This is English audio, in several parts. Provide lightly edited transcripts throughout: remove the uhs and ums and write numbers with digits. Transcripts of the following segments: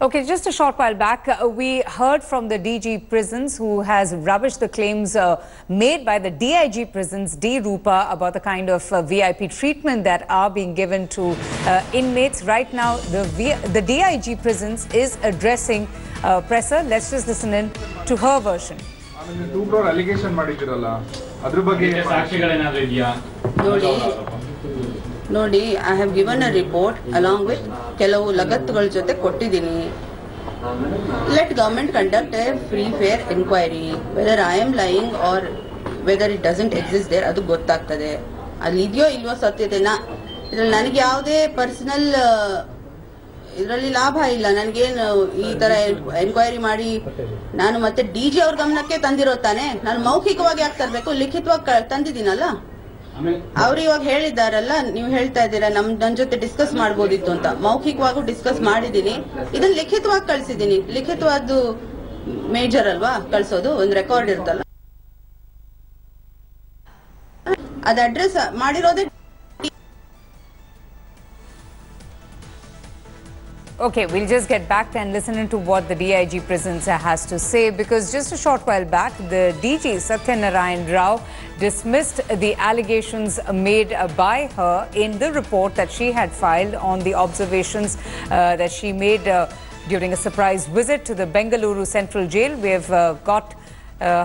Okay, just a short while back, we heard from the DG Prisons who has rubbished the claims made by the DIG Prisons, D. Rupa, about the kind of VIP treatment that are being given to inmates. Right now, the DIG Prisons is addressing Presser. Let's just listen in to her version. I mean, 2 crore allegation ಮಾಡಿದಿರಲ್ಲ ಅದರ ಬಗ್ಗೆ ಸಾಕ್ಷಿಗಳು ಏನಾದರೂ ಇದೆಯಾ ನೋಡಿ I have given a report along with ಕೆಲವು ಲಗತ್ತುಗಳ ಜೊತೆ ಕೊಟ್ಟಿದ್ದೀನಿ. Let government conduct a free fair inquiry whether I am lying or whether it doesn't exist there ಅದು ಗೊತ್ತಾಗ್ತದೆ. ಅಲ್ಲಿ ಇದೆಯೋ ಇಲ್ವೋ ಸತ್ಯತೆನ ಇದರಲ್ಲಿ ನನಗೆ ಯಾವುದೇ ಪರ್ಸನಲ್ ಇದರಲ್ಲಿ ಲಾಭ ಇಲ್ಲ. ನನಗೇನು ಈ ತರ ಎನ್ಕ್ವೈರಿ ಮಾಡಿ ನಾನು ಮತ್ತೆ DG ಅವ್ರ ಗಮನಕ್ಕೆ ತಂದಿರೋ ತಾನೆ. ನಾನು ಮೌಖಿಕವಾಗಿ ಯಾಕೆ ತರಬೇಕು, ಲಿಖಿತವಾಗಿ ತಂದಿದ್ದೀನಲ್ಲ. ಅವ್ರು ಇವಾಗ ಹೇಳಿದಾರಲ್ಲ, ನೀವು ಹೇಳ್ತಾ ಇದ್ದೀರಾ ನನ್ನ ಜೊತೆ ಡಿಸ್ಕಸ್ ಮಾಡ್ಬೋದಿತ್ತು ಅಂತ. ಮೌಖಿಕವಾಗೂ ಡಿಸ್ಕಸ್ ಮಾಡಿದೀನಿ, ಇದನ್ನ ಲಿಖಿತವಾಗಿ ಕಳ್ಸಿದೀನಿ. ಲಿಖಿತವಾದ್ದು ಮೇಜರ್ ಅಲ್ವಾ ಕಳ್ಸೋದು, ಒಂದು ರೆಕಾರ್ಡ್ ಇರ್ತಲ್ಲ, ಅದು address ಮಾಡಿರೋದೇ. Okay, we'll just get back and listen to what the DIG Prisons has to say, because just a short while back, the DG Satyanarayana Rao dismissed the allegations made by her in the report that she had filed on the observations that she made during a surprise visit to the Bengaluru Central Jail. We have got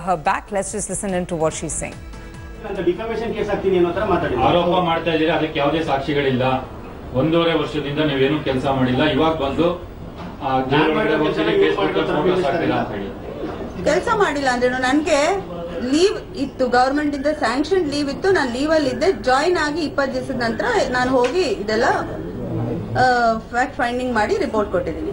her back. Let's just listen to what she's saying. ಒಂದೂವರೆ ವರ್ಷದಿಂದ ನೀವೇನು ಕೆಲಸ ಮಾಡಿಲ್ಲ, ಇವಾಗ ಬಂದು ಕೆಲಸ ಮಾಡಿಲ್ಲ ಅಂದ್ರೆ ನನಗೆ ಲೀವ್ ಇತ್ತು, ಗವರ್ಮೆಂಟ್ ಇಂದ ಸ್ಯಾಂಕ್ಷನ್ ಲೀವ್ ಇತ್ತು, ನಾನು ಲೀವ್ ಅಲ್ಲಿ ಇದ್ದೆ. ಜಾಯಿನ್ ಆಗಿ 20 ದಿವಸದ ನಂತರ ನಾನು ಹೋಗಿ ಇದೆಲ್ಲ ಫ್ಯಾಕ್ಟ್ ಫೈಂಡಿಂಗ್ ಮಾಡಿ ರಿಪೋರ್ಟ್ ಕೊಟ್ಟಿದ್ದೀನಿ.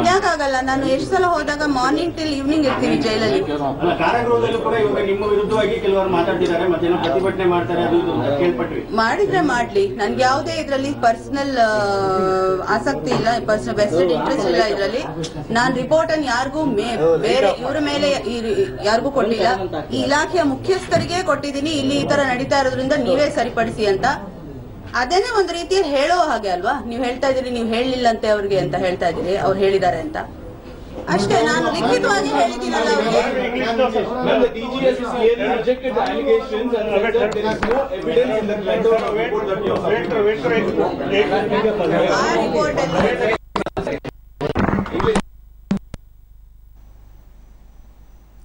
ಯಾಕಾಗಲ್ಲ, ನಾನು ಎಷ್ಟು ಸಲ ಹೋದಾಗ ಮಾರ್ನಿಂಗ್ ಟಿಲ್ ಈವ್ನಿಂಗ್ ಇರ್ತೀನಿ ಜೈಲಲ್ಲಿ. ಮಾಡಿದ್ರೆ ಮಾಡ್ಲಿ, ನನ್ಗೆ ಯಾವುದೇ ಇದ್ರಲ್ಲಿ ಪರ್ಸನಲ್ ಆಸಕ್ತಿ ಇಲ್ಲ, ಪರ್ಸನಲ್ ವೆಸ್ಟೆಡ್ ಇಂಟ್ರೆಸ್ಟ್ ಇಲ್ಲ ಇದರಲ್ಲಿ. ನಾನ್ ರಿಪೋರ್ಟ್ ಅನ್ನು ಯಾರಿಗೂ ಬೇರೆ ಇವರ ಮೇಲೆ ಯಾರಿಗೂ ಕೊಟ್ಟಿಲ್ಲ, ಈ ಇಲಾಖೆಯ ಮುಖ್ಯಸ್ಥರಿಗೆ ಕೊಟ್ಟಿದ್ದೀನಿ. ಇಲ್ಲಿ ಈ ತರ ನಡೀತಾ ಇರೋದ್ರಿಂದ ನೀವೇ ಸರಿಪಡಿಸಿ ಅಂತ. ಅದೇನೆ ಒಂದು ರೀತಿಯಲ್ಲಿ ಹೇಳೋ ಹಾಗೆ ಅಲ್ವಾ. ನೀವು ಹೇಳ್ತಾ ಇದೀರಿ ನೀವು ಹೇಳಿಲ್ಲ ಅಂತೆ ಅವ್ರಿಗೆ ಅಂತ ಹೇಳ್ತಾ ಇದೀರಿ, ಅವ್ರು ಹೇಳಿದ್ದಾರೆ ಅಂತ ಅಷ್ಟೇ. ನಾನು ಲಿಖಿತವಾಗಿ ಹೇಳಿದ್ದೀನಲ್ಲ ಅವ್ರಿಗೆ. ಆ ರಿಪೋರ್ಟ್ ಅಲ್ಲಿ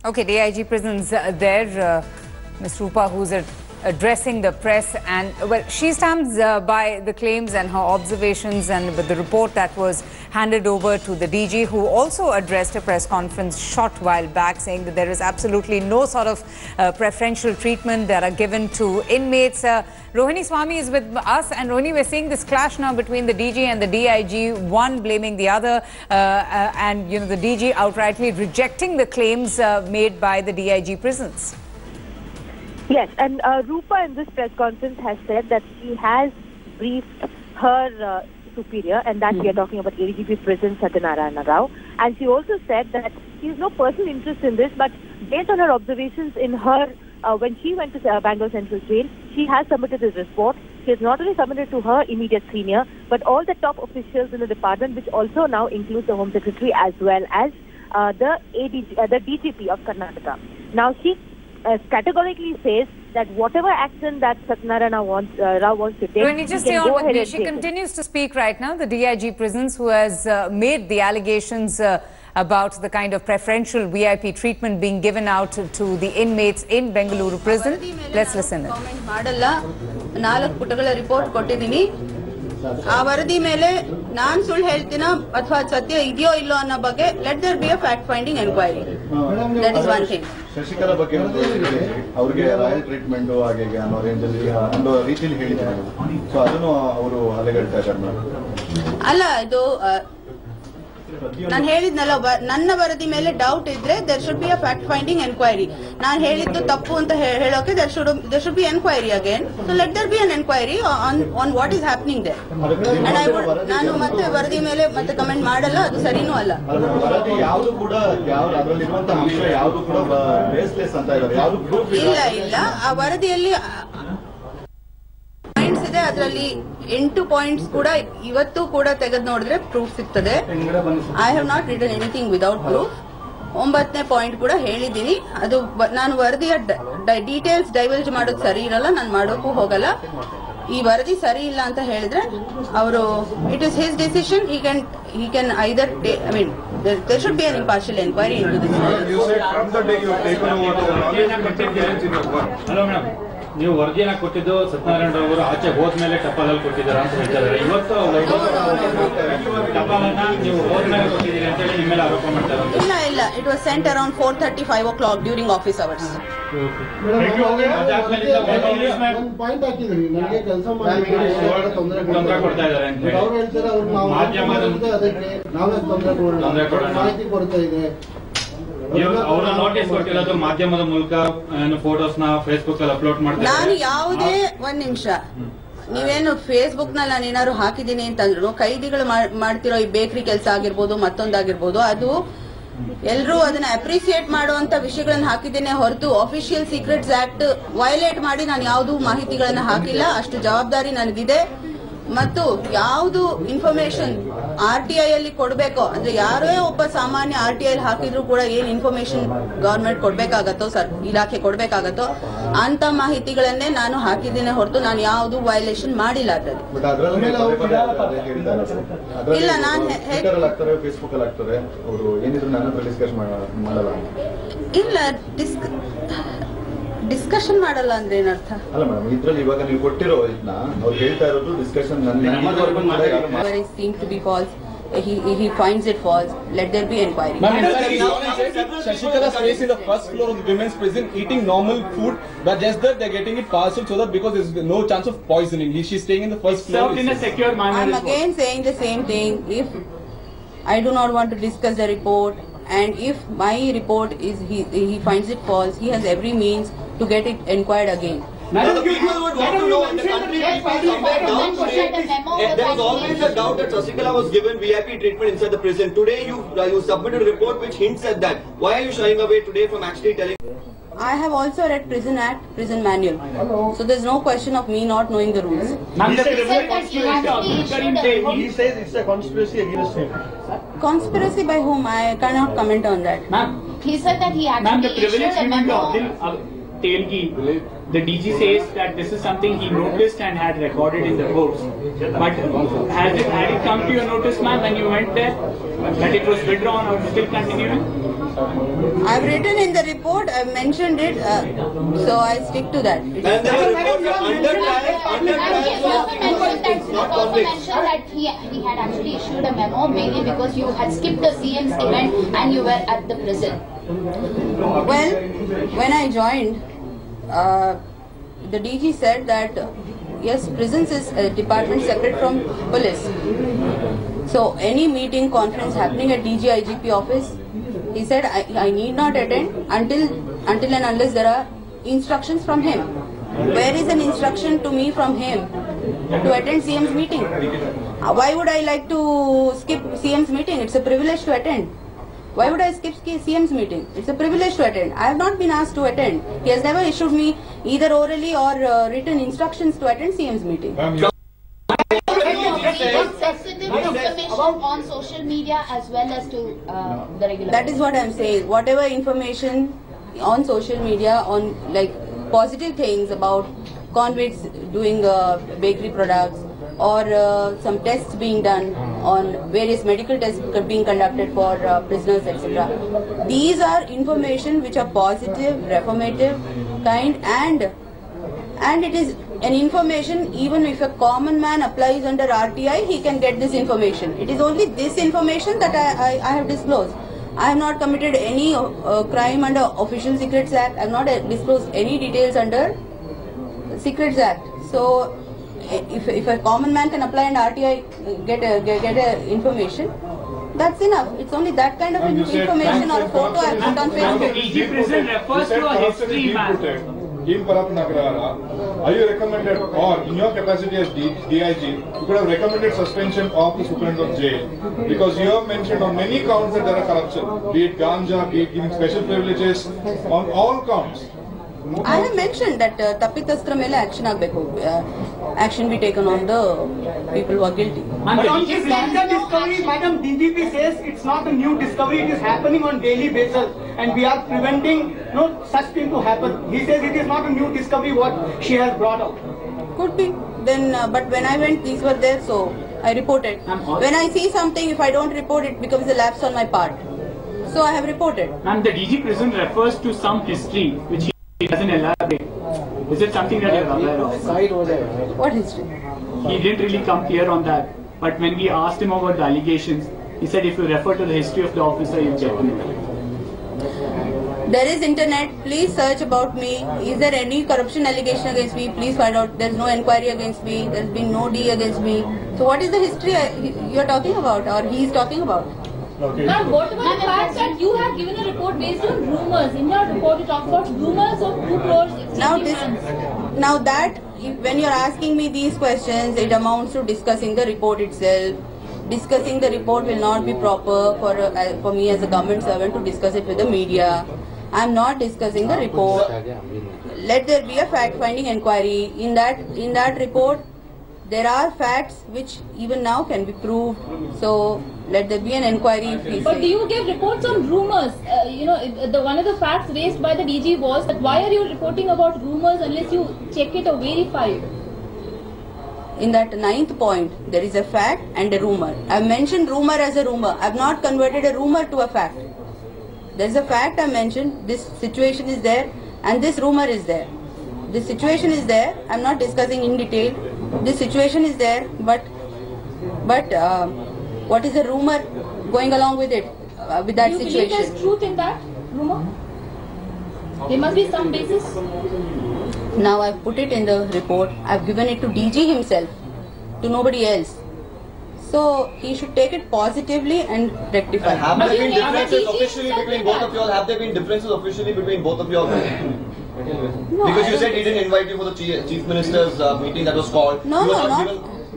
Okay, DIG Prisons there, Ms. Rupa, who's addressing the press, and well, she stands by the claims and her observations and with the report that was handed over to the DG, who also addressed a press conference short while back saying that there is absolutely no sort of preferential treatment that are given to inmates. Rohini Swami is with us, and Rohini, we're seeing this clash now between the DG and the DIG, one blaming the other, and you know the DG outrightly rejecting the claims made by the DIG Prisons. Yes, and Rupa in this press conference has said that she has briefed her superior, and that we are talking about ADGP Prison Satyanarayana Rao. And she also said that she has no personal interest in this, but based on her observations in her, when she went to Bangalore Central Jail, she has submitted this report. She has not only submitted to her immediate senior, but all the top officials in the department, which also now includes the Home Secretary as well as the DGP of Karnataka. Now she categorically says that whatever action that Satyanarayana Rao wants to take, when you just stay on with me, she continues to speak right now. The DIG Prisons, who has made the allegations about the kind of preferential VIP treatment being given out to the inmates in Bengaluru prison. Let's listen. ಮಾಡಲ್ಲ, 4 ಪುಟಗಳ report ಕೊಟ್ಟಿದ್ದೀನಿ. ಆ ವರದಿ ಮೇಲೆ ನಾನ್ ಸುಳ್ಳು ಹೇಳ್ತೀನೋ ಅಥವಾ ಸತ್ಯ ಇದೆಯೋ ಇಲ್ಲೋ ಅನ್ನೋ ಬಗ್ಗೆ let there be a fact finding enquiry. That is one thing. Shashikala ಬಗ್ಗೆ ಅವರಿಗೆ ರಾಯಲ್ ಟ್ರೀಟ್ಮೆಂಟ್ ಹಾಗೆ ಅನ್ನೋ ರೇಂಜಲ್ಲಿ ಅನ್ನೋ ರೀತಿಯಲ್ಲಿ ಹೇಳಿದ್ದಾರೆ. ಸೊ ಅದನ್ನು ಅವರು ಅಲೆಗಳ್ತಾ ಇದ್ದಾರೆ. ಅಲ್ಲ, ಇದು ನಾನು ಹೇಳಿದ್ನಲ್ಲ, ನನ್ನ ವರದಿ ಮೇಲೆ ಡೌಟ್ ಇದ್ರೆ there should be a fact finding enquiry. ನಾನು ಹೇಳಿದ್ದು ತಪ್ಪು ಅಂತ ಹೇಳೋಕೆ there should be enquiry again. So let there be an enquiry on what is happening there. ನಾನು ಮತ್ತೆ ವರದಿ ಮೇಲೆ ಮತ್ತೆ ಕಮೆಂಟ್ ಮಾಡಲ್ಲ, ಅದು ಸರಿನೂ ಅಲ್ಲ. ಇಲ್ಲ, ಆ ವರದಿಯಲ್ಲಿ ಬರೆದಿದೆ, ಅದರಲ್ಲಿ 8 ಪಾಯಿಂಟ್ಸ್ ಕೂಡ ಇವತ್ತು ಕೂಡ ತೆಗೆದು ನೋಡಿದ್ರೆ ಪ್ರೂಫ್ ಸಿಗ್ತದೆ. I have not written anything without proof. 9ನೇ ಪಾಯಿಂಟ್ ಕೂಡ ಹೇಳಿದ್ದೀನಿ. ಅದು ನಾನು ವರದಿಯ ಡೀಟೇಲ್ಸ್ ಡೈವಲ್ಜ್ ಮಾಡೋದು ಸರಿ ಇರಲ್ಲ, ನಾನು ಮಾಡೋಕ್ಕೂ ಹೋಗಲ್ಲ. ಈ ವರದಿ ಸರಿ ಇಲ್ಲ ಅಂತ ಹೇಳಿದ್ರೆ ಅವರು it is his decision. he can either take, I mean there should be an impartial inquiry into this. You said from the day you have taken over the knowledge. Hello madam, ನೀವು ವರದಿಯನ್ನ ಕೊಟ್ಟಿದ್ದು ಸತ್ಯನಾರಾಯಣ ರಾವ್ ಅವರು ಆಚೆ ಹೋದ್ಮೇಲೆ ಟಪಾಲಲ್ಲಿ ಕೊಟ್ಟಿದ್ದಾರೆ ಅಂತ ಹೇಳ್ತಾರೆ. ಇವತ್ತು ಟಪಾಲನ್ನ ನೀವು ಹೋದ್ಮೇಲೆ ಕೊಟ್ಟಿದ್ದೀರಿ ಅಂತ ಹೇಳಿ ನಿಮ್ಮ ಮೇಲೆ ಆರೋಪ ಮಾಡ್ತಾರೆ. ಇಲ್ಲ, it was sent around 4:35 o'clock during office hours. Point ಹಾಕಿದ್ರಿ, ನನಗೆ ಕೆಲಸ ಮಾಡಿ ತೊಂದರೆ ಕೊಡ್ತಾ ಇದ್ದಾರೆ ಅಂತ ಹೇಳಿ. ಅವ್ರು ಹೇಳ್ತಾರೆ ಅದಕ್ಕೆ ನಾವೇ ತೊಂದರೆ ಕೊಡೋಣ, ಮಾಹಿತಿ ಕೊಡ್ತಾ ಇದೆ. ಅವರ ನೋಟಿಸ್ ಕೊಟ್ಟಿರೋದು ಮಾಧ್ಯಮದ ಮೂಲಕ ಫೋಟೋಸ್ ನ ಫೇಸ್ಬುಕ್ ಅಲ್ಲಿ ಅಪ್ಲೋಡ್ ಮಾಡ್ತಾರೆ. ನಾನು ಯಾವುದೇ ಒಂದ್ ನಿಮಿಷ, ನೀವೇನು ಫೇಸ್ಬುಕ್ ನಲ್ಲಿ ನಾನು ಏನಾದ್ರು ಹಾಕಿದ್ದೀನಿ ಅಂತಂದ್ರು, ಕೈದಿಗಳು ಮಾಡ್ತಿರೋ ಈ ಬೇಕರಿ ಕೆಲಸ ಆಗಿರ್ಬೋದು, ಮತ್ತೊಂದಾಗಿರ್ಬೋದು, ಅದು ಎಲ್ಲರೂ ಅದನ್ನ ಅಪ್ರಿಸಿಯೇಟ್ ಮಾಡುವಂತ ವಿಷಯಗಳನ್ನ ಹಾಕಿದ್ದೇನೆ ಹೊರತು ಅಫಿಷಿಯಲ್ ಸೀಕ್ರೆಟ್ಸ್ ಆಕ್ಟ್ ವೈಲೇಟ್ ಮಾಡಿ ನಾನು ಯಾವ್ದು ಮಾಹಿತಿಗಳನ್ನ ಹಾಕಿಲ್ಲ. ಅಷ್ಟು ಜವಾಬ್ದಾರಿ ನನಗಿದೆ. ಮತ್ತು ಯಾವುದು ಇನ್ಫಾರ್ಮೇಶನ್ RTI ಅಲ್ಲಿ ಕೊಡಬೇಕೋ, ಅಂದ್ರೆ ಯಾರೇ ಒಬ್ಬ ಸಾಮಾನ್ಯ RTI ಹಾಕಿದ್ರು ಕೂಡ ಏನ್ ಇನ್ಫಾರ್ಮೇಶನ್ ಗವರ್ಮೆಂಟ್ ಕೊಡ್ಬೇಕಾಗತ್ತೋ, ಇಲಾಖೆ ಕೊಡ್ಬೇಕಾಗತ್ತೋ ಅಂತ ಮಾಹಿತಿಗಳನ್ನೇ ನಾನು ಹಾಕಿದ್ದೇನೆ ಹೊರತು ನಾನು ಯಾವ್ದು ವೈಲೇಷನ್ ಮಾಡಿಲ್ಲ. ಇಲ್ಲ, ನಾನು ಇಲ್ಲ ಡಿಸ್ಕಷನ್ ಮಾಡಲ್ಲ ಅಂದ್ರೆ ಏನರ್ಥ? ಅಲ್ಲ ಮೇಡಮ್, ಇದ್ರಲ್ಲಿ ಇವಾಗ ನೀವು ಕೊಟ್ಟಿರೋ ಇದನ್ನ ಅವ್ರು ಹೇಳ್ತಾ ಇರೋದು discussion seems to be false. He finds it false. Let there be inquiry. Sasikala stays in the first floor of the women's prison eating normal food, but just that they're getting it parcel so that because there's no chance of poisoning. She's staying in the first floor. Served in a secure manner. I'm again saying the same thing. If I do not want to discuss the report, and if my report is he finds it false, he has every means to get it inquired again. Now the people would want to know in the country somewhere down today. There was always a doubt that Sasikala was given VIP treatment inside the prison. Today you submitted a report which hints at that. Why are you shying away today from actually telling? I have also read Prison Act, Prison Manual. So there's no question of me not knowing the rules. He says it's a conspiracy against him. Conspiracy by whom? I cannot comment on that. He said that he actually issued a memo. The DG says that this is something he noticed and had recorded in the books. But had it come to your notice, ma'am, when you went there, that it was withdrawn or still continuing? I've written in the report, I've mentioned it, so I stick to that. And there were reports of under mentioned that he had actually issued a memo mainly because you had skipped the CM's event and you were at the prison. Well, when I joined, the DG said that yes, prisons is a department separate from police. So any meeting, conference happening at DG IGP office, he said I need not attend until and unless there are instructions from him. Where is an instruction to me from him to attend CM's meeting? Why would I like to skip CM's meeting? It's a privilege to attend. Why would I skip CM's meeting? It's a privilege to attend. I have not been asked to attend. He has never issued me either orally or written instructions to attend CM's meeting. Sensitive information on social media as well as to the regular. That is what I am saying. Whatever information on social media on like positive things about convicts doing bakery products or some tests being done on various medical tests being conducted for prisoners, etc. These are information which are positive, reformative kind, and it is an information even if a common man applies under RTI, he can get this information. It is only this information that I have disclosed. I have not committed any crime under Official Secrets Act. I have not disclosed any details under Secrets Act. So if a common man can apply and RTI get a information, that's enough. It's only that kind of information or a photo I put on Facebook. DG prison refers to a history, ma'am. Are you recommended, or in your capacity as DIG, you could have recommended suspension of the superintendent of jail, because you have mentioned on many counts that there are corruption, be it ganja, be it giving special privileges, on all counts. I have mentioned that Tapitastra mele action be taken on the people who are guilty. But on this discovery, Madam DGP says it's not a new discovery, it is happening on daily basis and we are preventing such thing to happen. He says it is not a new discovery what she has brought out. Could be. Then, but when I went, these were there, so I reported. When I see something, if I don't report, it becomes a lapse on my part. So I have reported. And the DG prison refers to some history which he doesn't elaborate. Is it something that you're aware of? What history? He didn't really come clear on that. But when we asked him about the allegations, he said if you refer to the history of the officer, you'll get to know. There is internet. Please search about me. Is there any corruption allegation against me? Please find out. There is no inquiry against me. There has been no D against me. So what is the history you are talking about or he is talking about? Okay. Now, what about the fact that you have given a report based on rumors? In your report, you talk about rumors of 2 crores. Now that, when you are asking me these questions, it amounts to discussing the report itself. Discussing the report will not be proper for me as a government servant to discuss it with the media. I am not discussing the report. Let there be a fact-finding inquiry. In that report, there are facts which even now can be proved. So let there be an inquiry if we But say. do you give reports on rumors? One of the facts raised by the DG was that why are you reporting about rumors unless you check it or verify it? In that 9th point, there is a fact and a rumor. I have mentioned rumor as a rumor. I have not converted a rumor to a fact. There is a fact I mentioned. This situation is there and this rumor is there. This situation is there. I am not discussing in detail. This situation is there, but what is the rumor going along with it, with that Do you situation? believe there's truth in that rumor? There must be some basis. Now I've put it in the report. I've given it to DG himself, to nobody else. So he should take it positively and rectify. And have there been differences officially between both of you all? Have there been differences officially between both of you all? No, because you said he didn't invite you for the chief minister's meeting that was called. No,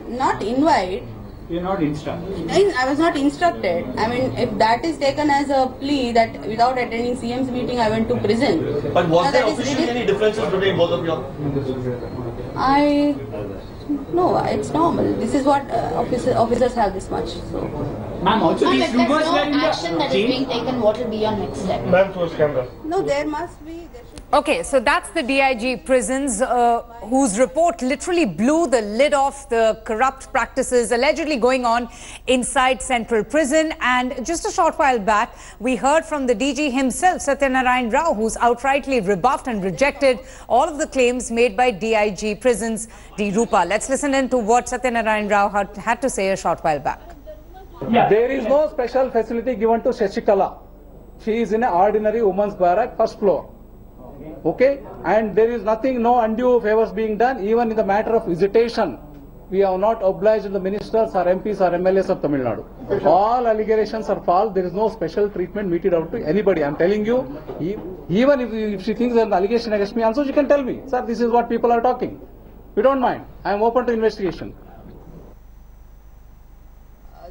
not invite. You're not instructed. I was not instructed. I mean, if that is taken as a plea that without attending CM's meeting I went to prison. But was there officially any differences between both of you all? No, it's normal. This is what officers have this much. So. Ma'am, also these If there's rumors no were in the action that is being taken, what will be your next step? No, there must be. Okay, so that's the DIG prisons whose report literally blew the lid off the corrupt practices allegedly going on inside Central Prison. And just a short while back, we heard from the DG himself, Satyanarayana Rao, who's outrightly rebuffed and rejected all of the claims made by DIG prisons, D. Rupa. Let's listen in to what Satyanarayana Rao had to say a short while back. There is no special facility given to Sasikala. She is in an ordinary women's barrack, first floor. Okay, and there is nothing, no undue favors being done, even in the matter of visitation. We have not obliged the ministers or MPs or MLAs of Tamil Nadu. All allegations are false. There is no special treatment meted out to anybody. I am telling you, even if she thinks there is an allegation against me, also she can tell me, sir, this is what people are talking. We don't mind. I am open to investigation.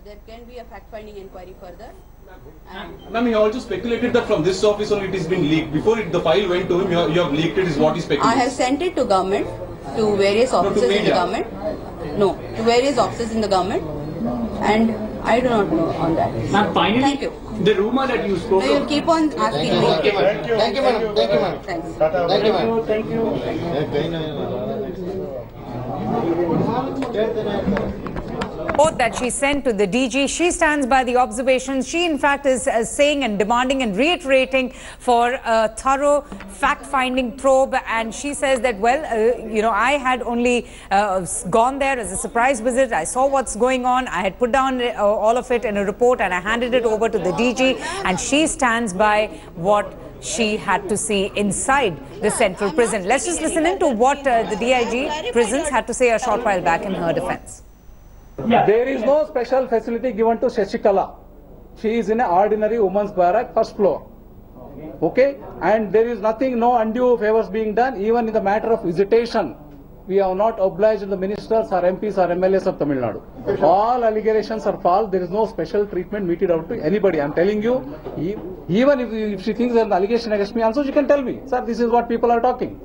There can be a fact-finding inquiry further. Ma'am, he also speculated that from this office only it is being leaked. Before the file went to him, you have leaked it, is what he speculated. I have sent it to government, to various officers in the government. No, to various officers in the government, and I do not know on that. Ma'am, finally, thank you. The rumor that you spoke No, you keep on asking me. Thank you, madam. Thank you, madam. Thanks. Thank you, madam. Thank you. Report that she sent to the DG. She stands by the observations. She, in fact, is saying and demanding and reiterating for a thorough fact-finding probe. And she says that, well, I had only gone there as a surprise visit. I saw what's going on. I had put down all of it in a report and I handed it over to the DG. And she stands by what she had to see inside the Central Prison. Let's just listen in to what the DIG prisons had to say a short while back in her defense. There is no special facility given to Sasikala. She is in an ordinary women's barrack, first floor. Okay, and there is nothing, no undue favors being done, even in the matter of visitation. we have not obliged the ministers or MPs or MLAs of Tamil Nadu. All allegations are false. There is no special treatment meted out to anybody. I am telling you, even if she thinks there is an allegation against me, also she can tell me, sir, this is what people are talking.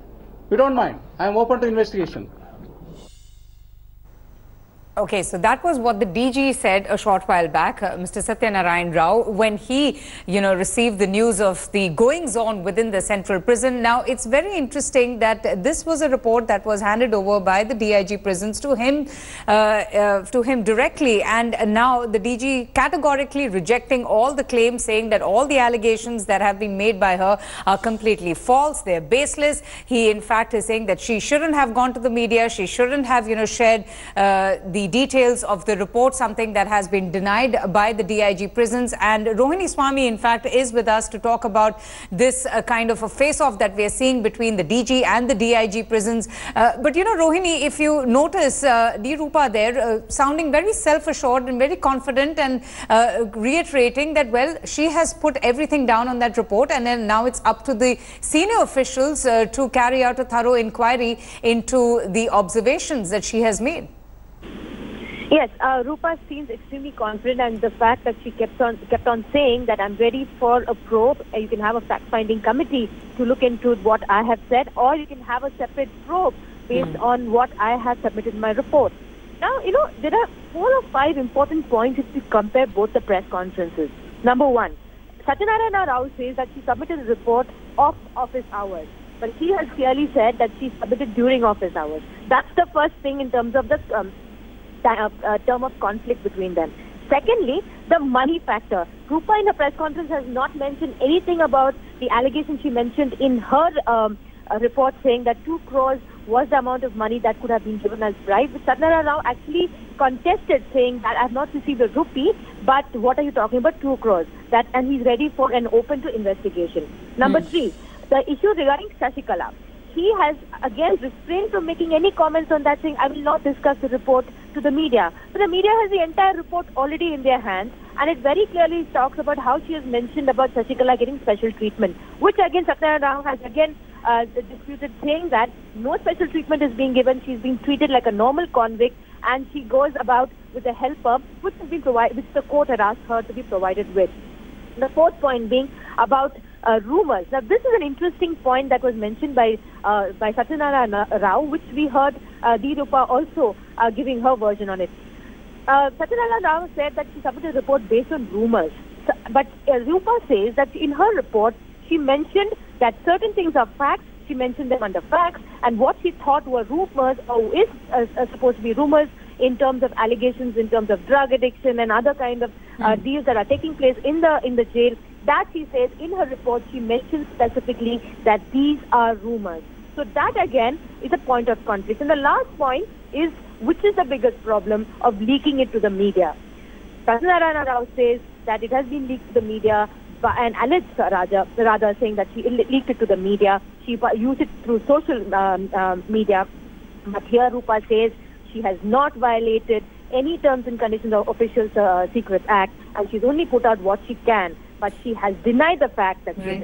We don't mind. I am open to investigation. Okay, so that was what the DG said a short while back, Mr. Satyanarayana Rao, when he, received the news of the goings-on within the central prison. Now, it's very interesting that this was a report that was handed over by the DIG prisons to him directly, and now the DG categorically rejecting all the claims, saying that all the allegations that have been made by her are completely false, they're baseless. He, in fact, is saying that she shouldn't have gone to the media, she shouldn't have, shared the details of the report, something that has been denied by the DIG prisons. And Rohini Swami, in fact, is with us to talk about this kind of a face-off that we are seeing between the DG and the DIG prisons. But, Rohini, if you notice, D. Rupa there sounding very self-assured and very confident and reiterating that, well, she has put everything down on that report, and then now it's up to the senior officials to carry out a thorough inquiry into the observations that she has made. Yes, Rupa seems extremely confident, and the fact that she kept on saying that I'm ready for a probe. You can have a fact-finding committee to look into what I have said, or you can have a separate probe based on what I have submitted in my report. Now, there are 4 or 5 important points if you compare both the press conferences. Number one, Satyanarayana Rao says that she submitted a report off office hours, but she has clearly said that she submitted during office hours. That's the first thing in terms of the term of conflict between them. Secondly, the money factor. Rupa in her press conference has not mentioned anything about the allegation she mentioned in her report, saying that 2 crores was the amount of money that could have been given as bribe. Satyanarayana Rao actually contested, saying that I have not received a rupee, but what are you talking about, 2 crores? And he's ready for an open to investigation. Number 3, the issue regarding Sasikala. He has again refrained from making any comments on that, saying I will not discuss the report to the media. But the media has the entire report already in their hands, and it very clearly talks about how she has mentioned about Sasikala getting special treatment, which again Satyanarayana Rao has again disputed, saying that no special treatment is being given. She's being treated like a normal convict, and she goes about with a helper, which has been provided, which the court had asked her to be provided with. The 4th point being about rumors. Now, this is an interesting point that was mentioned by Satyanarayana Rao, which we heard D. Rupa also giving her version on it. Satyanarayana Rao said that she submitted a report based on rumors. But Rupa says that in her report, she mentioned that certain things are facts. She mentioned them under facts, and what she thought were rumors, or is supposed to be rumors, in terms of allegations, in terms of drug addiction and other kind of deals that are taking place in the jail. That she says in her report, she mentions specifically that these are rumors. So that again is a point of conflict. And the last point is, which is the biggest problem of leaking it to the media. Satyanarayana Rao says that it has been leaked to the media, and alleged rather saying that she leaked it to the media. She used it through social media. But here Rupa says she has not violated any terms and conditions of Official Secrets Act, and she's only put out what she can. But she has denied the fact that she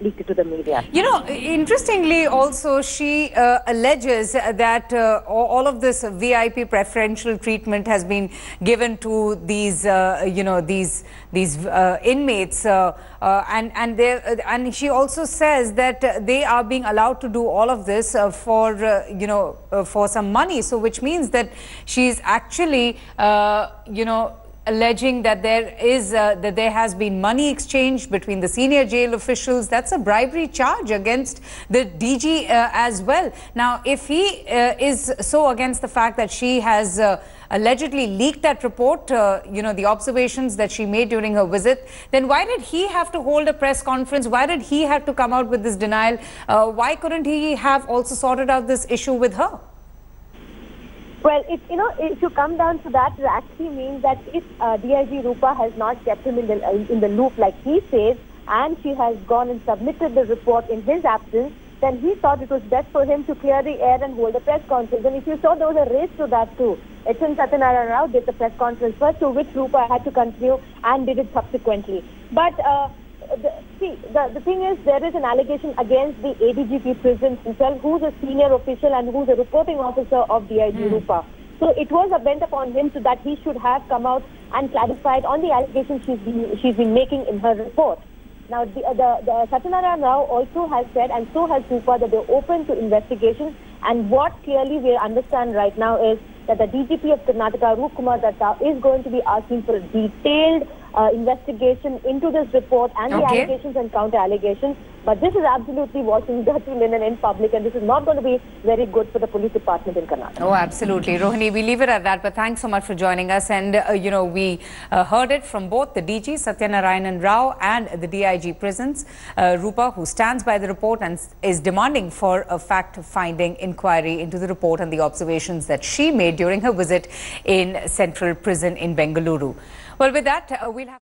leaked it to the media. Interestingly, also, she alleges that all of this VIP preferential treatment has been given to these, these inmates, and she also says that they are being allowed to do all of this for some money. So, which means that she's actually, alleging that there has been money exchange between the senior jail officials. That's a bribery charge against the DG as well. Now, if he is so against the fact that she has allegedly leaked that report, the observations that she made during her visit, then why did he have to hold a press conference? Why did he have to come out with this denial? Why couldn't he have also sorted out this issue with her? Well, if you come down to that, it actually means that if DIG Rupa has not kept him in the loop like he says, and she has gone and submitted the report in his absence, then he thought it was best for him to clear the air and hold a press conference. And if you saw, there was a race to that too. H.N. Satyanarayana Rao did the press conference first, to which Rupa had to continue and did it subsequently. But the thing is, there is an allegation against the ADGP prison himself, who's a senior official and who's a reporting officer of DIG Rupa. So it was bent upon him so that he should have come out and clarified on the allegations she's been making in her report. Now, the Satyanarayana Rao also has said, and so has Rupa, that they're open to investigations. And what clearly we understand right now is that the DGP of Karnataka, Roop Kumar Datta, is going to be asking for a detailed investigation into this report and the allegations and counter-allegations. But this is absolutely washing dirty linen in public, and this is not going to be very good for the police department in Karnataka. Oh, absolutely. Rohini, we leave it at that, but thanks so much for joining us. And, you know, we heard it from both the DG, Satyanarayana Rao, and the DIG prisons, Rupa, who stands by the report and is demanding for a fact-finding inquiry into the report and the observations that she made during her visit in Central Prison in Bengaluru. Well, with that, we'll have...